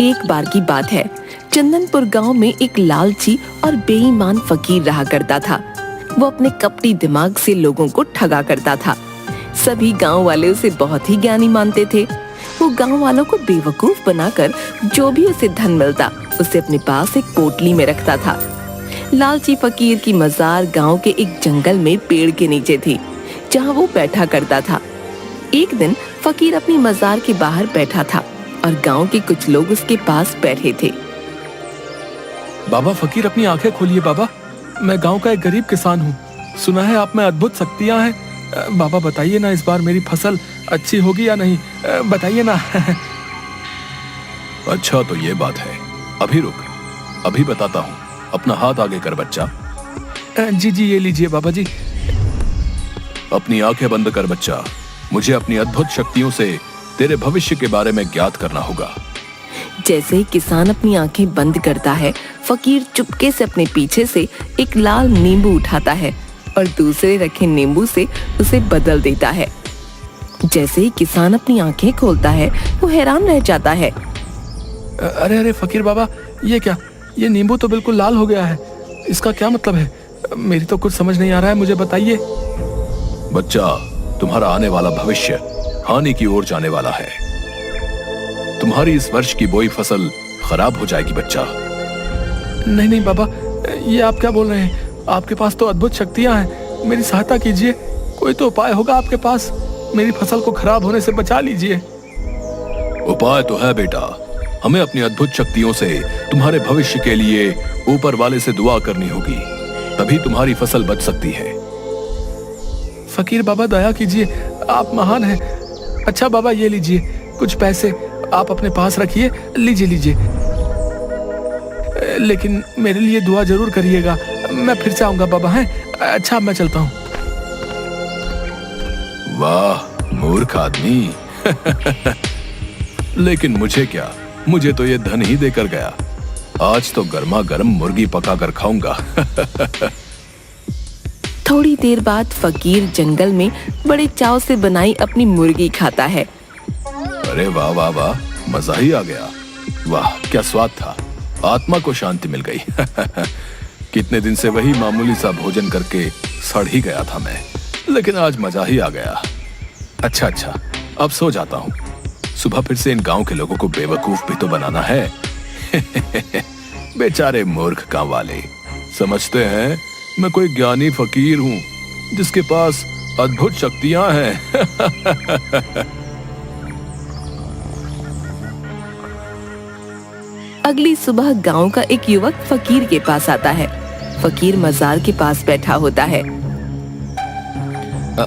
एक बार की बात है, चंदनपुर गांव में एक लालची और बेईमान फकीर रहा करता था। वो अपने कपटी दिमाग से लोगों को ठगा करता था। सभी गांव वाले उसे बहुत ही ज्ञानी मानते थे। वो गांव वालों को बेवकूफ बनाकर जो भी उसे धन मिलता उसे अपने पास एक पोटली में रखता था। लालची फकीर की मजार गांव के एक जंगल में पेड़ के नीचे थी, जहां वो बैठा करता था। एक दिन फकीर अपनी मजार के बाहर बैठा था और गांव के कुछ लोग उसके पास बैठे थे। बाबा फकीर, अपनी आंखें खोलिए बाबा। मैं गांव का एक गरीब किसान हूँ। सुना है आप में अद्भुत शक्तियाँ हैं। बाबा बताइए ना, इस बार मेरी फसल अच्छी होगी या नहीं, बताइए ना। अच्छा तो ये बात है, अभी रुक, अभी बताता हूँ। अपना हाथ आगे कर बच्चा। जी जी, ये लीजिए बाबा जी। अपनी आंखें बंद कर बच्चा। मुझे अपनी अद्भुत शक्तियों से तेरे भविष्य के बारे में ज्ञात करना होगा। जैसे ही किसान अपनी आंखें बंद करता है, फकीर चुपके से अपने पीछे से एक लाल नींबू उठाता है और दूसरे रखे नींबू से उसे बदल देता है। जैसे ही किसान अपनी आंखें खोलता है, वो हैरान रह जाता है। अरे अरे फकीर बाबा, ये क्या? ये नींबू तो बिल्कुल लाल हो गया है। इसका क्या मतलब है? मेरी तो कुछ समझ नहीं आ रहा है, मुझे बताइए। बच्चा, तुम्हारा आने वाला भविष्य हानि की ओर जाने वाला है। तुम्हारी इस वर्ष की बोई फसल खराब हो जाएगी बच्चा। नहीं नहीं बाबा, ये आप क्या बोल रहे हैं? आपके पास तो अद्भुत शक्तियां हैं, मेरी सहायता कीजिए। कोई तो उपाय होगा आपके पास, मेरी फसल को खराब होने से बचा लीजिए। उपाय तो है बेटा। हमें अपनी अद्भुत शक्तियों से तुम्हारे भविष्य के लिए ऊपर वाले से दुआ करनी होगी, तभी तुम्हारी फसल बच सकती है। फकीर बाबा दया कीजिए, आप महान हैं। अच्छा बाबा, ये लीजिए कुछ पैसे, आप अपने पास रखिए। लीजिए लीजिए, लेकिन मेरे लिए दुआ जरूर करिएगा। मैं फिर से आऊंगा बाबा। हैं? अच्छा, मैं चलता हूँ। वाह मूर्ख आदमी। लेकिन मुझे क्या, मुझे तो ये धन ही देकर गया। आज तो गर्मा गर्म मुर्गी पकाकर खाऊंगा। थोड़ी देर बाद फकीर जंगल में बड़े चाव से बनाई अपनी मुर्गी खाता है। अरे वाह वाह वाह, मजा ही आ गया। वाह क्या स्वाद था, आत्मा को शांति मिल गई। कितने दिन से वही मामूली सा भोजन करके सड़ ही गया था मैं, लेकिन आज मजा ही आ गया। अच्छा, अब सो जाता हूँ। सुबह फिर से इन गांव के लोगों को बेवकूफ भी तो बनाना है। बेचारे मूर्ख गांव वाले समझते हैं मैं कोई ज्ञानी फकीर हूँ जिसके पास अद्भुत शक्तियां हैं। अगली सुबह गांव का एक युवक फकीर के पास आता है। फकीर मजार के पास बैठा होता है।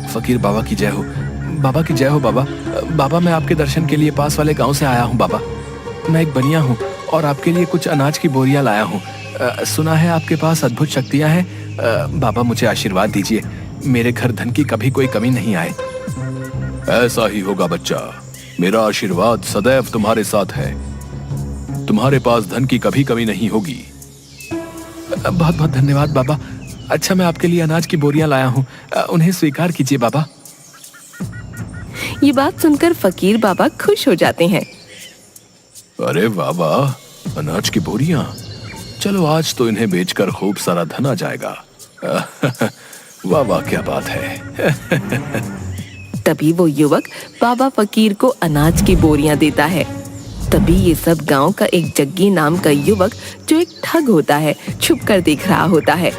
फकीर बाबा की जय हो। बाबा की जय हो बाबा। बाबा, मैं आपके दर्शन के लिए पास वाले गांव से आया हूँ बाबा। मैं एक बनिया हूँ और आपके लिए कुछ अनाज की बोरियां लाया हूँ। सुना है आपके पास अद्भुत शक्तियां हैं। बाबा, मुझे आशीर्वाद दीजिए, मेरे घर धन की कभी कोई कमी नहीं आए। ऐसा ही होगा बच्चा, मेरा आशीर्वाद सदैव तुम्हारे साथ है। तुम्हारे पास धन की कभी कमी नहीं होगी। बहुत बहुत धन्यवाद बाबा। अच्छा, मैं आपके लिए अनाज की बोरियां लाया हूँ, उन्हें स्वीकार कीजिए बाबा। ये बात सुनकर फकीर बाबा खुश हो जाते हैं। अरे वाह वाह, अनाज की बोरियां। चलो आज तो इन्हें बेचकर खूब सारा धन आ जाएगा। वाह वाह, क्या बात है। तभी वो युवक बाबा फकीर को अनाज की बोरियां देता है। तभी ये सब गांव का एक जग्गी नाम का युवक, जो एक ठग होता है, छुपकर देख रहा होता है।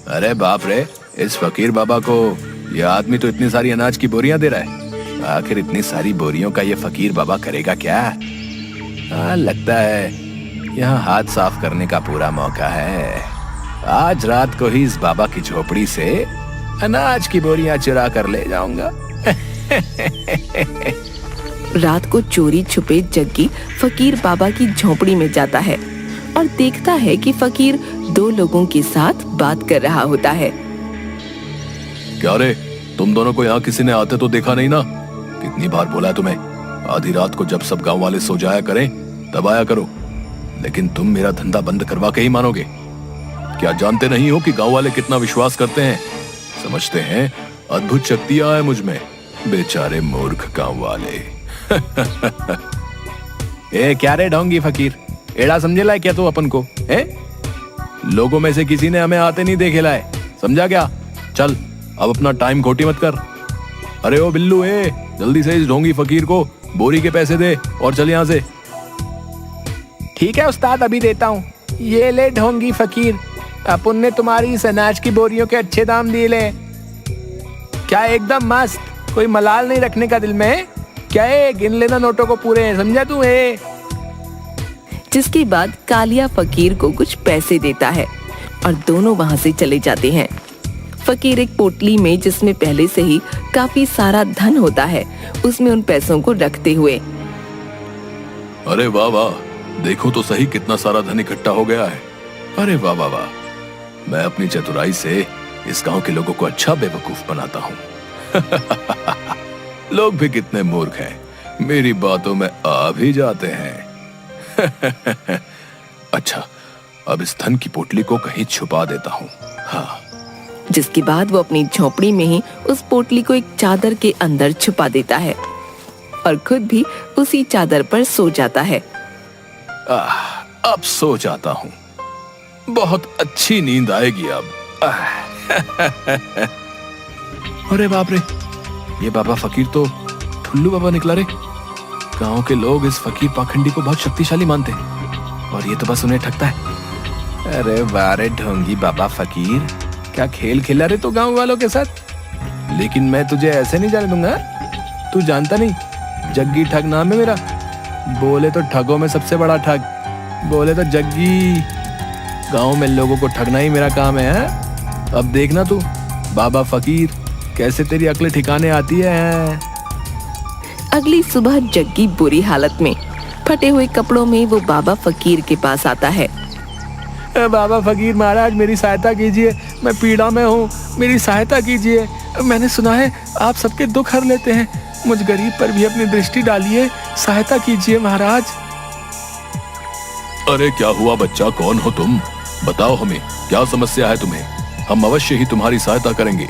अरे बाप रे, इस फकीर बाबा को यह आदमी तो इतनी सारी अनाज की बोरियां दे रहा है। आखिर इतनी सारी बोरियों का ये फकीर बाबा करेगा क्या? लगता है यहाँ हाथ साफ करने का पूरा मौका है। आज रात को ही इस बाबा की झोपड़ी से अनाज की बोरियां चुरा कर ले जाऊंगा। रात को चोरी छुपे जग्गी फकीर बाबा की झोपड़ी में जाता है और देखता है कि फकीर दो लोगों के साथ बात कर रहा होता है। क्या रे, तुम दोनों को यहाँ किसी ने आते तो देखा नहीं ना? कितनी बार बोला है तुम्हें, आधी रात को जब सब गांव वाले सो जाया करें तब आया करो। लेकिन तुम मेरा धंधा बंद करवा के ही मानोगे। क्या जानते नहीं हो कि गांव वाले कितना विश्वास करते हैं? समझते हैं अद्भुत शक्तियां हैं मुझ में। बेचारे मूर्ख गांव वाले। ए क्या रे ढोंगी फकीर, एड़ा समझेला है क्या तू अपन को? है लोगों में से किसी ने हमें आते नहीं देखे लाए, समझा क्या? चल अब अपना टाइम खोटी मत कर। अरे ओ बिल्लू, जल्दी से इस ढोंगी फकीर को बोरी के पैसे दे और चल यहाँ से। ठीक है उस्ताद, अभी देता हूँ। ये ले ढोंगी फकीर, अपन ने तुम्हारी इस अनाज की बोरियों के अच्छे दाम दिए ले। क्या एकदम मस्त, कोई मलाल नहीं रखने का दिल में। क्या है, गिन लेना नोटों को पूरे, समझा तू? जिसके बाद कालिया फकीर को कुछ पैसे देता है और दोनों वहां से चले जाते हैं। फकीर एक पोटली में, जिसमें पहले से ही काफी सारा धन होता है, उसमें उन पैसों को रखते हुए, अरे वाह वाह, देखो तो सही कितना सारा धन इकट्ठा हो गया है। अरे वाह वाह वाह, मैं अपनी चतुराई से इस गांव के लोगों को अच्छा बेवकूफ बनाता हूँ। लोग भी कितने मूर्ख हैं, मेरी बातों में आ भी जाते हैं। अच्छा, अब इस धन की पोटली को कहीं छुपा देता हूँ। हाँ। जिसके बाद वो अपनी झोपड़ी में ही उस पोटली को एक चादर के अंदर छुपा देता है और खुद भी उसी चादर पर सो जाता है। अब सो जाता हूँ, बहुत अच्छी नींद आएगी अब। अरे बाप रे, ये बाबा फकीर तो ठुल्लू बाबा निकला रे। गांव के लोग इस फकीर पाखंडी को बहुत शक्तिशाली मानते हैं और ये तो बस उन्हें ठगता है। अरे वारे ढोंगी बाबा फकीर, क्या खेल खेला रे तो गांव वालों के साथ। लेकिन मैं तुझे ऐसे नहीं जाने दूंगा। तू जानता नहीं, जग्गी ठग नाम है मेरा। बोले तो ठगों में सबसे बड़ा ठग, बोले तो जग्गी। गांव में लोगों को ठगना ही मेरा काम है। अब देखना तू बाबा फकीर, कैसे तेरी अक्ल ठिकाने आती है। अगली सुबह जग्गी बुरी हालत में, फटे हुए कपड़ों में वो बाबा फकीर के पास आता है। बाबा फकीर महाराज, मेरी सहायता कीजिए, मैं पीड़ा में हूँ, मेरी सहायता कीजिए। मैंने सुना है आप सबके दुख हर लेते हैं, मुझ गरीब पर भी अपनी दृष्टि डालिए, सहायता कीजिए महाराज। अरे क्या हुआ बच्चा, कौन हो तुम? बताओ हमें, क्या समस्या है तुम्हें? हम अवश्य ही तुम्हारी सहायता करेंगे।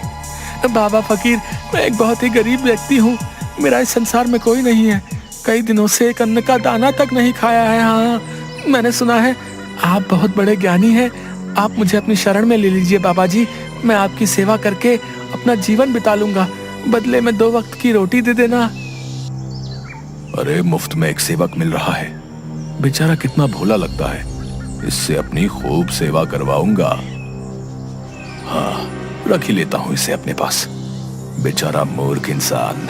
बाबा फकीर, मैं एक बहुत ही गरीब व्यक्ति हूँ, मेरा इस संसार में कोई नहीं है, कई दिनों से एक अन्न का दाना तक नहीं खाया है। हाँ, मैंने सुना है आप बहुत बड़े ज्ञानी हैं, आप मुझे अपनी शरण में ले लीजिए बाबा जी, मैं आपकी सेवा करके अपना जीवन बिता लूंगा, बदले में 2 वक्त की रोटी दे देना। अरे मुफ्त में एक सेवक मिल रहा है, बेचारा कितना भोला लगता है, इससे अपनी खूब सेवा करवाऊंगा। हाँ, रख ही लेता हूं इसे अपने पास, बेचारा मूर्ख इंसान।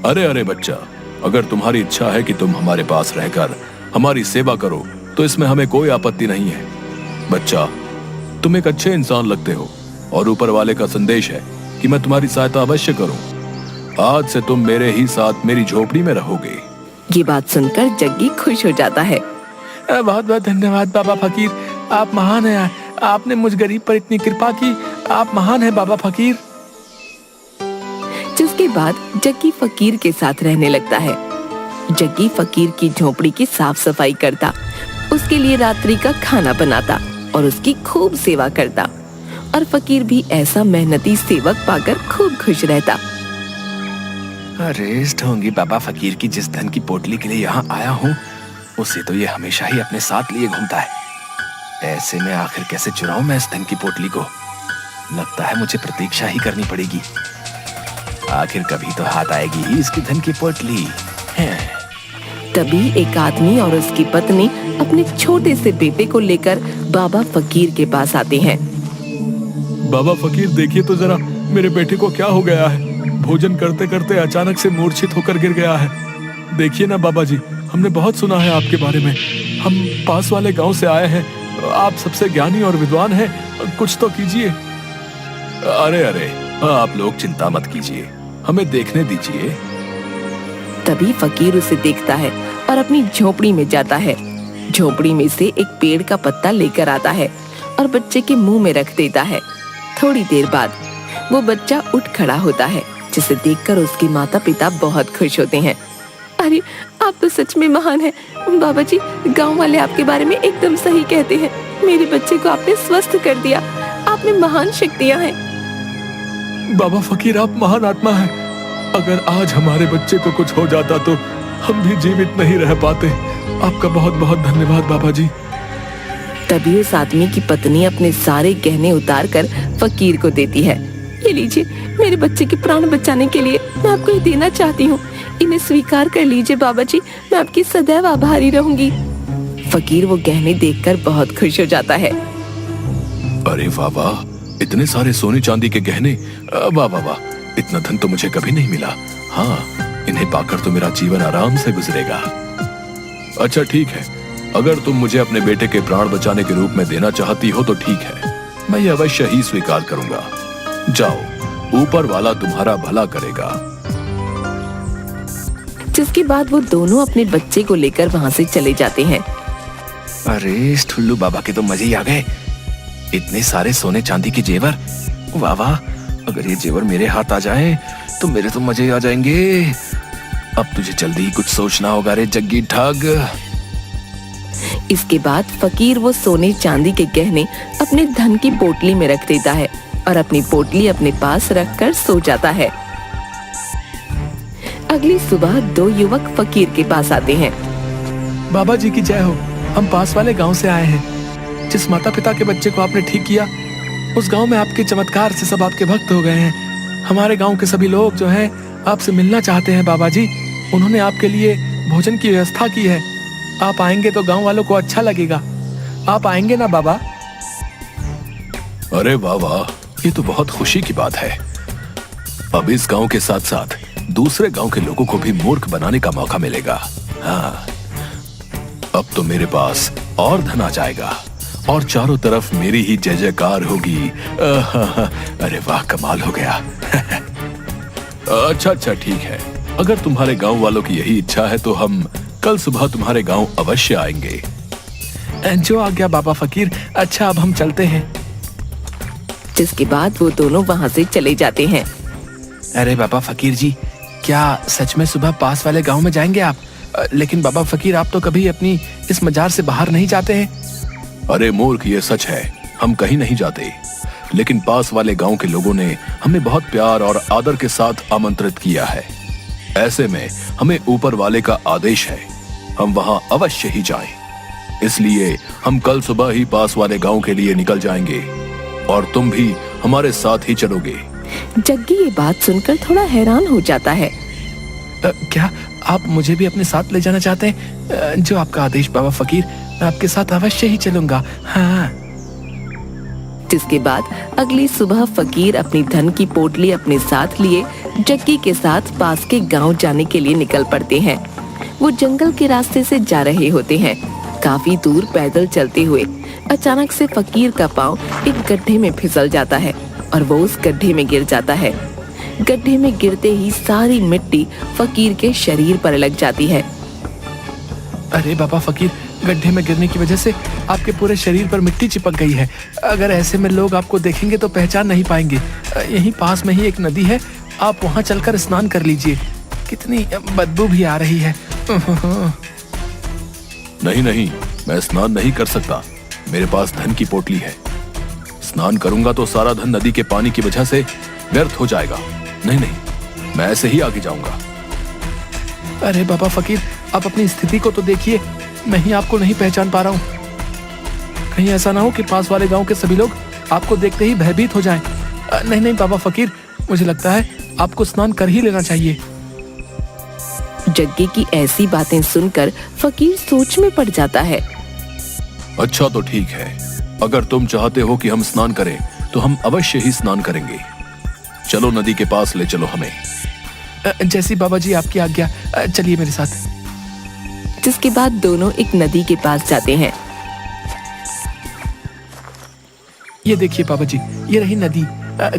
अरे अरे बच्चा, अगर तुम्हारी इच्छा है कि तुम हमारे पास रहकर हमारी सेवा करो तो इसमें हमें कोई आपत्ति नहीं है। बच्चा, तुम एक अच्छे इंसान लगते हो और ऊपर वाले का संदेश है कि मैं तुम्हारी सहायता अवश्य करूं। आज से तुम मेरे ही साथ मेरी झोपड़ी में रहोगे। ये बात सुनकर जग्गी खुश हो जाता है। बहुत बहुत धन्यवाद बाबा फकीर, आप महान हैं, आपने मुझ गरीब पर इतनी कृपा की, आप महान हैं बाबा फकीर। जिसके बाद जग्गी फकीर के साथ रहने लगता है। जग्गी फकीर की झोपड़ी की साफ सफाई करता, उसके लिए रात्रि का खाना बनाता और उसकी खूब सेवा करता, और फकीर भी ऐसा मेहनती सेवक पाकर खूब खुश रहता। अरे इस ढोंगी बाबा फकीर की जिस धन की पोटली के लिए यहाँ आया हूँ, उसे तो ये हमेशा ही अपने साथ लिए घूमता है। ऐसे में आखिर कैसे चुराऊं मैं इस धन की पोटली को? लगता है मुझे प्रतीक्षा ही करनी पड़ेगी, आखिर कभी तो हाथ आएगी ही इसकी धन की पोटली। तभी एक आदमी और उसकी पत्नी अपने छोटे से बेटे को लेकर बाबा फकीर के पास आते हैं। बाबा फकीर, देखिए तो जरा मेरे बेटे को क्या हो गया है, भोजन करते करते अचानक से मूर्छित होकर गिर गया है। देखिए ना बाबा जी, हमने बहुत सुना है आपके बारे में, हम पास वाले गांव से आए हैं, आप सबसे ज्ञानी और विद्वान हैं, कुछ तो कीजिए। अरे अरे, आप लोग चिंता मत कीजिए, हमें देखने दीजिए। तभी फकीर उसे देखता है और अपनी झोपड़ी में जाता है। झोपड़ी में से एक पेड़ का पत्ता लेकर आता है और बच्चे के मुंह में रख देता है। थोड़ी देर बाद वो बच्चा उठ खड़ा होता है, जिसे देखकर उसके माता पिता बहुत खुश होते हैं। अरे आप तो सच में महान हैं बाबा जी, गांव वाले आपके बारे में एकदम सही कहते हैं, मेरे बच्चे को आपने स्वस्थ कर दिया, आप में महान शक्तियां हैं। बाबा फकीर, आप महान आत्मा हैं, अगर आज हमारे बच्चे को कुछ हो जाता तो हम भी जीवित नहीं रह पाते। आपका बहुत बहुत धन्यवाद बाबा जी। तभी उस आदमी की पत्नी अपने सारे गहने उतार कर फकीर को देती है। ये लीजिए, मेरे बच्चे के प्राण बचाने के लिए मैं आपको ये देना चाहती हूँ। इन्हें स्वीकार कर लीजिए बाबा जी, मैं आपकी सदैव आभारी रहूंगी। फकीर वो गहने देखकर बहुत खुश हो जाता है। अरे वाह वाह, इतने सारे सोने चांदी के गहने, वाह वाह वाह, इतना धन तो मुझे कभी नहीं मिला। हाँ, इन्हें पाकर तो मेरा जीवन आराम से गुजरेगा। अच्छा ठीक है, अगर तुम मुझे अपने बेटे के प्राण बचाने के रूप में देना चाहती हो तो ठीक है, मैं ये अवश्य ही स्वीकार करूंगा। जाओ, ऊपर वाला तुम्हारा भला करेगा। जिसके बाद वो दोनों अपने बच्चे को लेकर वहाँ से चले जाते हैं। अरे इस ठुल्लू बाबा के तो मजे ही आ गए। इतने सारे सोने चांदी के जेवर, वाह वाह, अगर ये जेवर मेरे हाथ आ जाए तो मेरे तो मजे ही आ जाएंगे। अब तुझे जल्दी ही कुछ सोचना होगा रे जग्गी ठग। इसके बाद फकीर वो सोने चांदी के गहने अपने धन की पोटली में रख देता है और अपनी पोटली अपने पास रखकर सो जाता है। अगली सुबह दो युवक फकीर के पास आते हैं। बाबा जी की जय हो, हम पास वाले गांव से आए हैं। जिस माता पिता के बच्चे को आपने ठीक किया, उस गांव में आपके चमत्कार से सब आपके भक्त हो गए हैं। हमारे गांव के सभी लोग जो हैं आपसे मिलना चाहते हैं बाबा जी। उन्होंने आपके लिए भोजन की व्यवस्था की है। आप आएंगे तो गांव वालों को अच्छा लगेगा। आप आएंगे ना बाबा? अरे वाह वाह, ये तो बहुत खुशी की बात है। अब इस गांव के साथ साथ दूसरे गांव के लोगों को भी मूर्ख बनाने का मौका मिलेगा। हाँ, अब तो मेरे पास और धन आ जाएगा और चारों तरफ मेरी ही जय जयकार होगी। अरे वाह, कमाल हो गया। अच्छा अच्छा ठीक है, अगर तुम्हारे गांव वालों की यही इच्छा है तो हम कल सुबह तुम्हारे गांव अवश्य आएंगे। जो आ गया बाबा फकीर। अच्छा, अब हम चलते हैं। जिसके बाद वो दोनों वहाँ से चले जाते हैं। अरे बाबा फकीर जी, क्या सच में सुबह पास वाले गांव में जाएंगे आप? लेकिन बाबा फकीर, आप तो कभी अपनी इस मजार से बाहर नहीं जाते हैं। अरे मूर्ख, ये सच है, हम कहीं नहीं जाते। लेकिन पास वाले गांव के लोगों ने हमें बहुत प्यार और आदर के साथ आमंत्रित किया है। ऐसे में हमें ऊपर वाले का आदेश है, हम वहां अवश्य ही जाएं। इसलिए हम कल सुबह ही पास वाले गांव के लिए निकल जाएंगे और तुम भी हमारे साथ ही चलोगे। जग्गी ये बात सुनकर थोड़ा हैरान हो जाता है। क्या आप मुझे भी अपने साथ ले जाना चाहते हैं? जो आपका आदेश बाबा फकीर, मैं आपके साथ अवश्य ही चलूंगा। हाँ। जिसके बाद अगली सुबह फकीर अपनी धन की पोटली अपने साथ लिए जग्गी के साथ पास के गांव जाने के लिए निकल पड़ते हैं। वो जंगल के रास्ते से जा रहे होते हैं। काफी दूर पैदल चलते हुए अचानक से फकीर का पांव एक गड्ढे में फिसल जाता है और वो उस गड्ढे में गिर जाता है। गड्ढे में गिरते ही सारी मिट्टी फकीर के शरीर पर लग जाती है। अरे बाबा फकीर, गड्ढे में गिरने की वजह से आपके पूरे शरीर पर मिट्टी चिपक गई है। अगर ऐसे में लोग आपको देखेंगे तो पहचान नहीं पाएंगे। यहीं पास में ही एक नदी है, आप वहां चलकर स्नान कर लीजिए। कितनी बदबू भी आ रही है। नहीं नहीं, मैं स्नान नहीं कर सकता, मेरे पास धन की पोटली है। स्नान करूंगा तो सारा धन नदी के पानी की वजह से व्यर्थ हो जाएगा। नहीं नहीं, मैं ऐसे ही आगे जाऊंगा। अरे बाबा फकीर, आप अपनी स्थिति को तो देखिए, मैं ही आपको नहीं पहचान पा रहा हूँ। कहीं ऐसा ना हो कि पास वाले गांव के सभी लोग आपको देखते ही भयभीत हो जाएं। नहीं नहीं बाबा फकीर, मुझे लगता है आपको स्नान कर ही लेना चाहिए। जग्गी की ऐसी बातें सुनकर फकीर सोच में पड़ जाता है। अच्छा तो ठीक है, अगर तुम चाहते हो कि हम स्नान करें तो हम अवश्य ही स्नान करेंगे। चलो नदी के पास ले चलो हमें। जैसी बाबा जी आपकी आज्ञा, चलिए मेरे साथ। जिसके बाद दोनों एक नदी के पास जाते हैं। ये देखिए बाबा जी, ये रही नदी,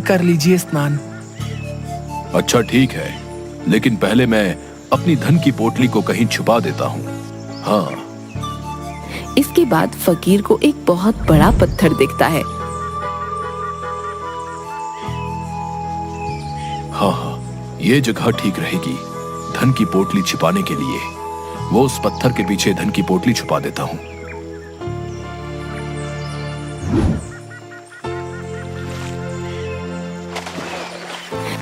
कर लीजिए स्नान। अच्छा ठीक है, लेकिन पहले मैं अपनी धन की पोटली को कहीं छुपा देता हूँ। हाँ। इसके बाद फकीर को एक बहुत बड़ा पत्थर दिखता है। हाँ हाँ, ये जगह ठीक रहेगी धन की पोटली छिपाने के लिए। वो उस पत्थर के पीछे धन की पोटली छुपा देता हूँ।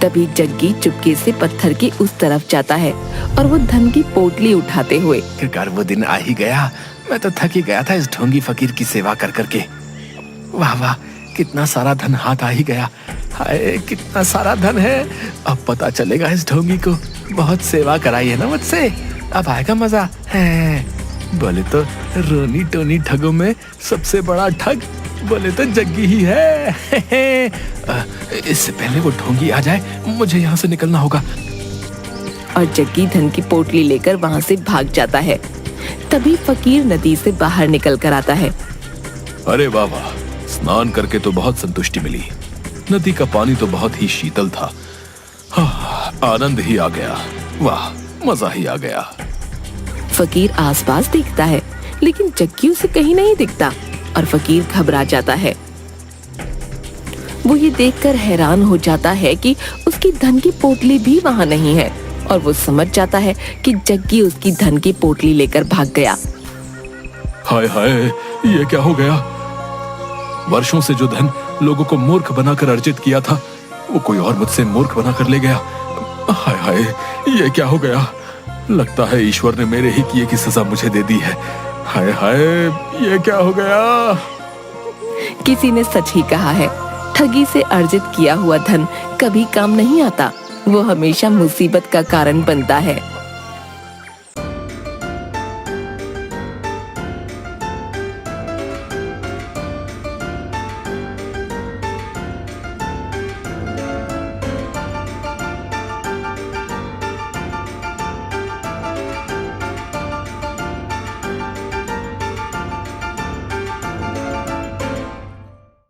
तभी जग्गी चुपके से पत्थर के उस तरफ जाता है और वो धन की पोटली उठाते हुए। आखिरकार वो दिन आ ही गया। मैं तो थक ही गया था इस ढोंगी फकीर की सेवा कर करके। वाह वाह, कितना सारा धन हाथ आ ही गया। हाय, कितना सारा धन है। अब पता चलेगा इस ढोंगी को। बहुत सेवा कराई है ना मुझसे, अब आएगा मजा है। बोले तो रोनी टोनी ठगों में सबसे बड़ा ठग बोले तो जग्गी ही है। इससे पहले वो ढोंगी आ जाए, मुझे यहाँ से निकलना होगा। और जग्गी धन की पोटली लेकर वहाँ से भाग जाता है। तभी फकीर नदी से बाहर निकल कर आता है। अरे वाह वाह, स्नान करके तो बहुत संतुष्टि मिली। नदी का पानी तो बहुत ही शीतल था। आनंद ही आ गया। वाह, मजा ही आ गया। फकीर आसपास देखता है लेकिन जग्गी उसे कहीं नहीं दिखता और फकीर घबरा जाता है। वो ये देखकर हैरान हो जाता है कि उसकी धन की पोटली भी वहाँ नहीं है और वो समझ जाता है कि जग्गी उसकी धन की पोटली लेकर भाग गया। हाय हाय, ये क्या हो गया। वर्षों से जो धन लोगों को मूर्ख बनाकर अर्जित किया था, वो कोई और मुझसे मूर्ख बनाकर ले गया। हाय हाय, ये क्या हो गया। लगता है ईश्वर ने मेरे ही किए की सजा मुझे दे दी है। हाय हाय, ये क्या हो गया। किसी ने सच ही कहा है, ठगी से अर्जित किया हुआ धन कभी काम नहीं आता, वो हमेशा मुसीबत का कारण बनता है।